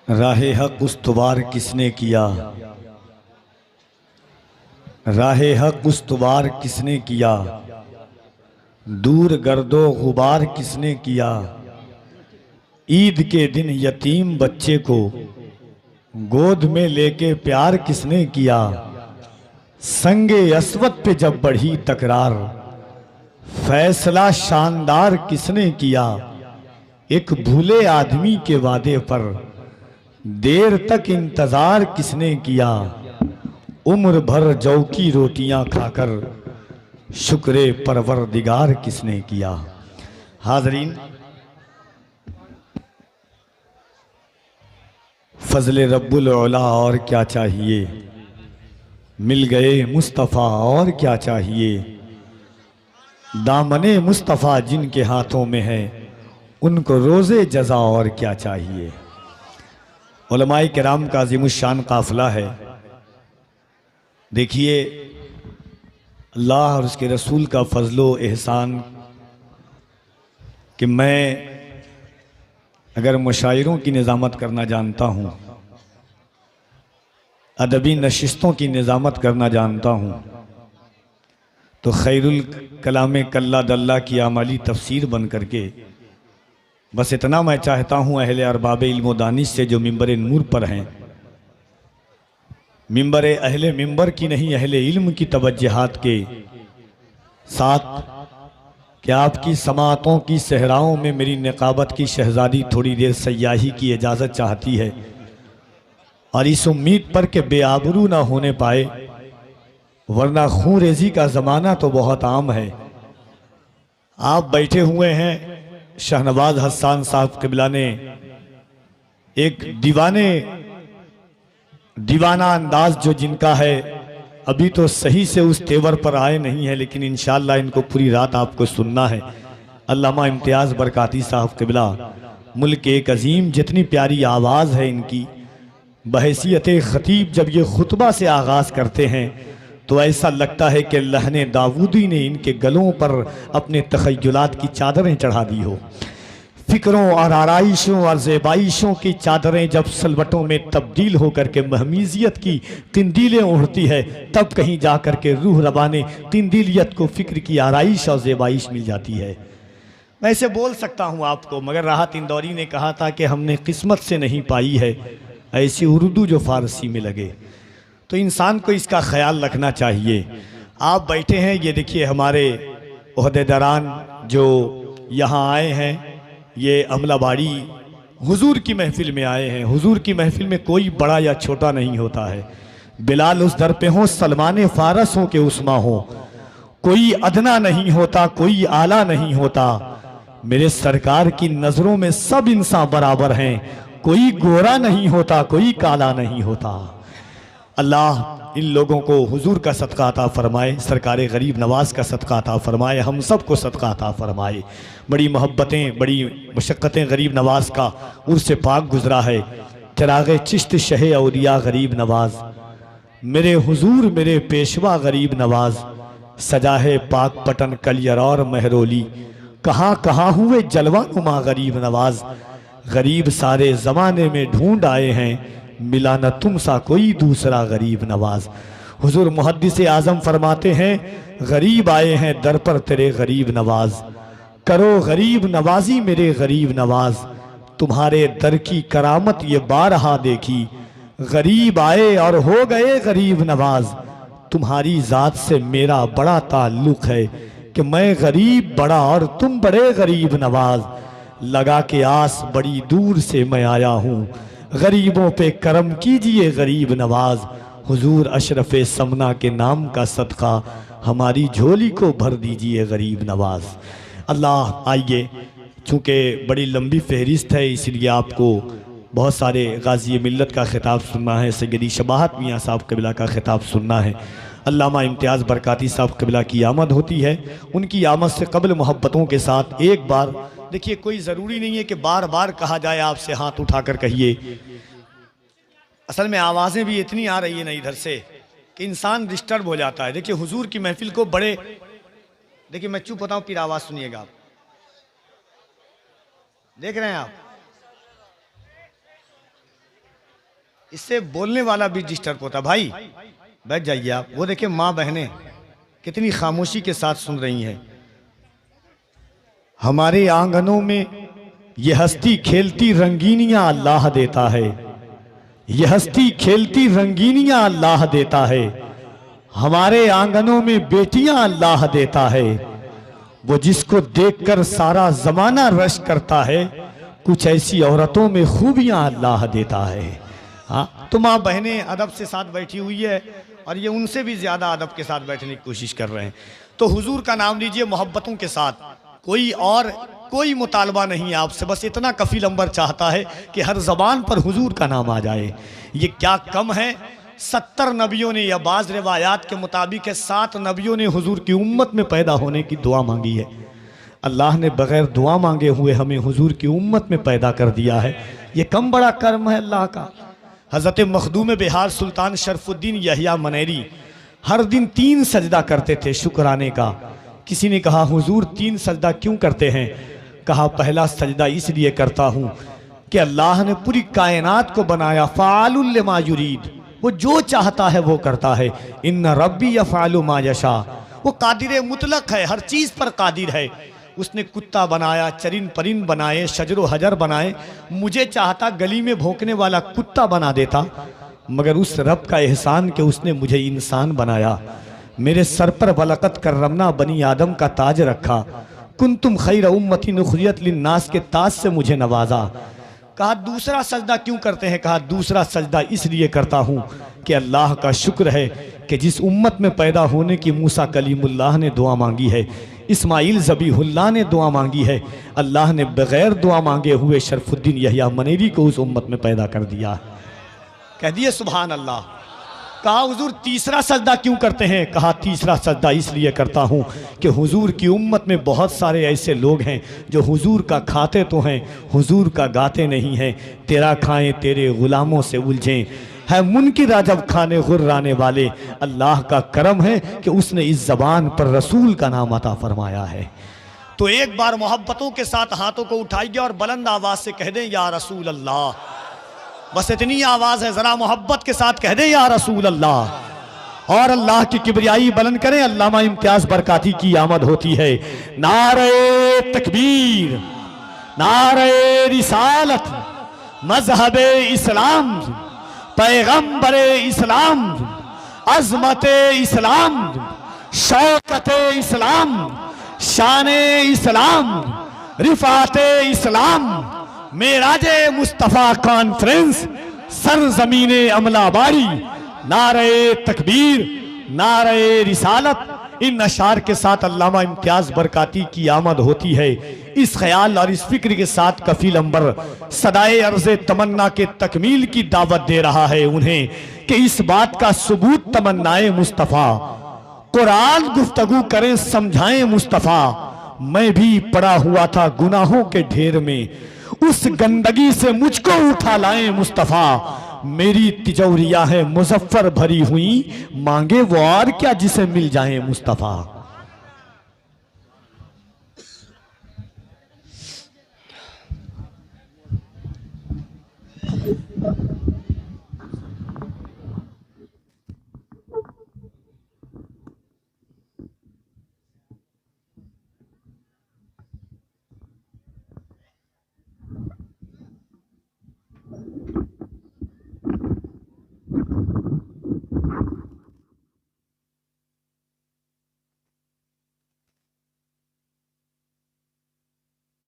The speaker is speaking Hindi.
राहे हक उस्तवार किसने किया, राहे हक उस्तवार किसने किया, दूर गर्दो गुबार किसने किया। ईद के दिन यतीम बच्चे को गोद में लेके प्यार किसने किया। संगे अस्वद पे जब बढ़ी तकरार, फैसला शानदार किसने किया। एक भूले आदमी के वादे पर देर तक इंतजार किसने किया। उम्र भर जौ की रोटियां खाकर शुक्रे परवरदिगार किसने किया। हाज़रीन, फजले रब्बुल औला और क्या चाहिए, मिल गए मुस्तफ़ा और क्या चाहिए। दामने मुस्तफ़ा जिनके हाथों में है, उनको रोज़े जज़ा और क्या चाहिए। उलमाए किराम का अज़ीमुश्शान काफ़िला है। देखिए, अल्लाह और उसके रसूल का फ़ज़्लो एहसान कि मैं अगर मुशायरों की निज़ामत करना जानता हूँ, अदबी नशिस्तों की निज़ामत करना जानता हूँ, तो खैरुल कलाम कल्ला दल्ला की आमली तफसीर बन करके बस इतना मैं चाहता हूँ अहले अरबाब इल्म व दानिश से जो मिंबर नूर पर हैं, मिंबर अहले मिंबर की नहीं अहले इल्म की तवज्जुहात के साथ कि आपकी समातों की सहराओं में मेरी निकाबत की शहजादी थोड़ी देर सयाही की इजाज़त चाहती है, और इस उम्मीद पर कि बेआबरू ना होने पाए, वरना खून रेजी का ज़माना तो बहुत आम है। आप बैठे हुए हैं, शहनवाज हसन साहब क़िबला ने एक दीवाना अंदाज जो जिनका है, अभी तो सही से उस तेवर पर आए नहीं है, लेकिन इंशाअल्लाह इनको पूरी रात आपको सुनना है। अल्लामा इम्तियाज़ बरकाती साहब क़िबला, मुल्क एक अजीम, जितनी प्यारी आवाज़ है इनकी, बहैसियत ख़तीब जब ये खुतबा से आगाज़ करते हैं तो ऐसा लगता है कि लहने दाऊदी ने इनके गलों पर अपने तख़य्युलात की चादरें चढ़ा दी हो। फ़िक्रों और आराइशों और ज़ेबाइशों की चादरें जब सलवटों में तब्दील होकर के महमीज़ियत की किंदीलें उड़ती है, तब कहीं जा कर के रूह रबाने किंदीलियत को फ़िक्र की आराइश और ज़ेबाइश मिल जाती है। मैं ऐसे बोल सकता हूँ आपको, मगर राहत इंदौरी ने कहा था कि हमने किस्मत से नहीं पाई है ऐसी उर्दू जो फ़ारसी में लगे। तो इंसान को इसका ख्याल रखना चाहिए। आप बैठे हैं, ये देखिए हमारे ओहदेदारान जो यहाँ आए हैं, ये अमलाबाड़ी हुजूर की महफिल में आए हैं। हुजूर की महफिल में कोई बड़ा या छोटा नहीं होता है। बिलाल उस दर पे हो, सलमान फ़ारस हो के उस्मा हो, कोई अदना नहीं होता, कोई आला नहीं होता। मेरे सरकार की नज़रों में सब इंसान बराबर हैं, कोई गोरा नहीं होता, कोई काला नहीं होता। अल्लाह इन लोगों को हुजूर का सदका अता फरमाए, सरकार गरीब नवाज का सदका अता फरमाए, हम सब को सदका अता फरमाए। बड़ी मोहब्बतें, बड़ी मशक्क़तें गरीब नवाज का उर्स पाक गुजरा है। चिराग़ चिश्त शहे औलिया गरीब नवाज, मेरे हुजूर मेरे पेशवा गरीब नवाज, सजा है पाक पटन कलियर और महरोली, कहाँ कहाँ हुए जलवा नुमा गरीब नवाज। गरीब सारे ज़माने में ढूंढ आए हैं, मिला न तुम सा कोई दूसरा गरीब नवाज। हुजूर मुहद्दिस आज़म फरमाते हैं, गरीब आए हैं दर पर तेरे गरीब नवाज, करो गरीब नवाजी मेरे गरीब नवाज। तुम्हारे दर की करामत ये बारहा देखी, गरीब आए और हो गए गरीब नवाज। तुम्हारी ज़ात से मेरा बड़ा ताल्लुक़ है कि मैं गरीब बड़ा और तुम बड़े गरीब नवाज। लगा के आस बड़ी दूर से मैं आया हूँ, गरीबों पे करम कीजिए गरीब नवाज। हुजूर अशरफ समना के नाम का सदका हमारी झोली को भर दीजिए गरीब नवाज। अल्लाह, आइए, चूँकि बड़ी लंबी फहरिस्त है इसलिए आपको बहुत सारे गाज़ी मिल्लत का ख़िताब सुनना है, सैयदी शबाहत मियाँ साहब क़िबला का ख़िताब सुनना है। अल्लामा इम्तियाज़ बरकाती साहब क़िबला की आमद होती है। उनकी आमद से कबल मोहब्बतों के साथ एक बार देखिए, कोई ज़रूरी नहीं है कि बार बार कहा जाए आपसे हाथ उठाकर कहिए। असल में आवाज़ें भी इतनी आ रही है ना इधर से कि इंसान डिस्टर्ब हो जाता है। देखिए, हुजूर की महफिल को बड़े, देखिए मैं चुप होता हूँ, फिर आवाज़ सुनिएगा आप। देख रहे हैं आप, इससे बोलने वाला भी डिस्टर्ब होता। भाई बैठ जाइए आप। वो देखिए माँ बहनें कितनी खामोशी के साथ सुन रही हैं। हमारे आंगनों में ये हस्ती खेलती रंगीनियां अल्लाह देता है, ये हस्ती खेलती रंगीनियां अल्लाह देता है। हमारे आंगनों में बेटियां अल्लाह देता है। वो जिसको देखकर सारा जमाना रश करता है, कुछ ऐसी औरतों में खूबियां अल्लाह देता है। हाँ, तो माँ बहनें अदब से साथ बैठी हुई है और ये उनसे भी ज्यादा अदब के साथ बैठने की कोशिश कर रहे हैं। तो हुजूर का नाम लीजिए मोहब्बतों के साथ। कोई मुतालबा नहीं आपसे, बस इतना कफील अंबर चाहता है कि हर जबान पर हुजूर का नाम आ जाए। ये क्या कम है, 70 नबियों ने, या बाज़ रिवायात के मुताबिक 7 नबियों ने हुजूर की उम्मत में पैदा होने की दुआ मांगी है। अल्लाह ने बगैर दुआ मांगे हुए हमें हुजूर की उम्मत में पैदा कर दिया है। ये कम बड़ा कर्म है अल्लाह का। हज़रत मखदूम बिहार सुल्तान शरफुद्दीन यहिया मनेरी हर दिन 3 सजदा करते थे शुक्राने का। किसी ने कहा हुजूर 3 सजदा क्यों करते हैं? कहा पहला सजदा इसलिए करता हूँ कि अल्लाह ने पूरी कायनात को बनाया, फ़ाअलुल लिमा युरीद, वो जो चाहता है वो करता है। इन्ना रब्बी यफ़अलु मा यशा, वो कादिर मुतलक है, हर चीज़ पर कादिर है। उसने कुत्ता बनाया, चरिन परिन बनाए, शजरो हजर बनाए। मुझे चाहता गली में भौंकने वाला कुत्ता बना देता, मगर उस रब का एहसान कि उसने मुझे इंसान बनाया। मेरे सर पर वलकत कररमना बनी आदम का ताज रखा। कुंतुम खैर उम्मतिन उखरियत लिन्नास के ताज से मुझे नवाजा। कहा दूसरा सजदा क्यों करते हैं? कहा दूसरा सजदा इसलिए करता हूँ कि अल्लाह का शुक्र है कि जिस उम्मत में पैदा होने की मूसा कलीमुल्लाह ने दुआ मांगी है, इस्माइल ज़बीहुल्लाह ने दुआ मांगी है, अल्लाह ने बग़ैर दुआ मांगे हुए शरफुद्दीन यहिया मनेरी को उस उम्मत में पैदा कर दिया। कह दिए सुभान अल्लाह। कहा हुजूर तीसरा सजदा क्यों करते हैं? कहा तीसरा सजदा इसलिए करता हूँ कि हुजूर की उम्मत में बहुत सारे ऐसे लोग हैं जो हुजूर का खाते तो हैं, हुजूर का गाते नहीं हैं। तेरा खाएं तेरे गुलामों से उलझें, है मुनकिर अजब खाने गुर्राने वाले। अल्लाह का करम है कि उसने इस ज़बान पर रसूल का नाम अता फरमाया है। तो एक बार मोहब्बतों के साथ हाथों को उठाइए और बुलंद आवाज़ से कह दें या रसूल अल्लाह। बस इतनी आवाज़ है, ज़रा मोहब्बत के साथ कह दें या रसूल अल्लाह। और अल्लाह की किबरियाई बुलंद करें। अल्लामा इम्तियाज बरकाती की आमद होती है। नारे तकबीर, नारे रिसालत, मजहबे इस्लाम, पैगम्बरे इस्लाम, अज़मते इस्लाम, शौकते इस्लाम, शाने इस्लाम, रिफाते इस्लाम, मेराजे मुस्तफ़ा कॉन्फ्रेंस, सरज़मीने अमलाबारी, नारे तकबीर, नारे रिसालत। इन अशार के साथ अल्लामा इम्तियाज बरकाती की आमद होती है। इस ख्याल और इस फिक्र के साथ कफील अंबर सदाए अर्ज़े तमन्ना के तकमील की दावत दे रहा है उन्हें कि इस बात का सबूत तमन्नाए मुस्तफ़ा, कुरान गुफ्तगू करें समझाएं मुस्तफ़ा। मैं भी पड़ा हुआ था गुनाहों के ढेर में, उस गंदगी से मुझको उठा लाएं मुस्तफ़ा। मेरी तिजौरिया है मुजफ्फर भरी हुई, मांगे वो और क्या जिसे मिल जाए मुस्तफ़ा।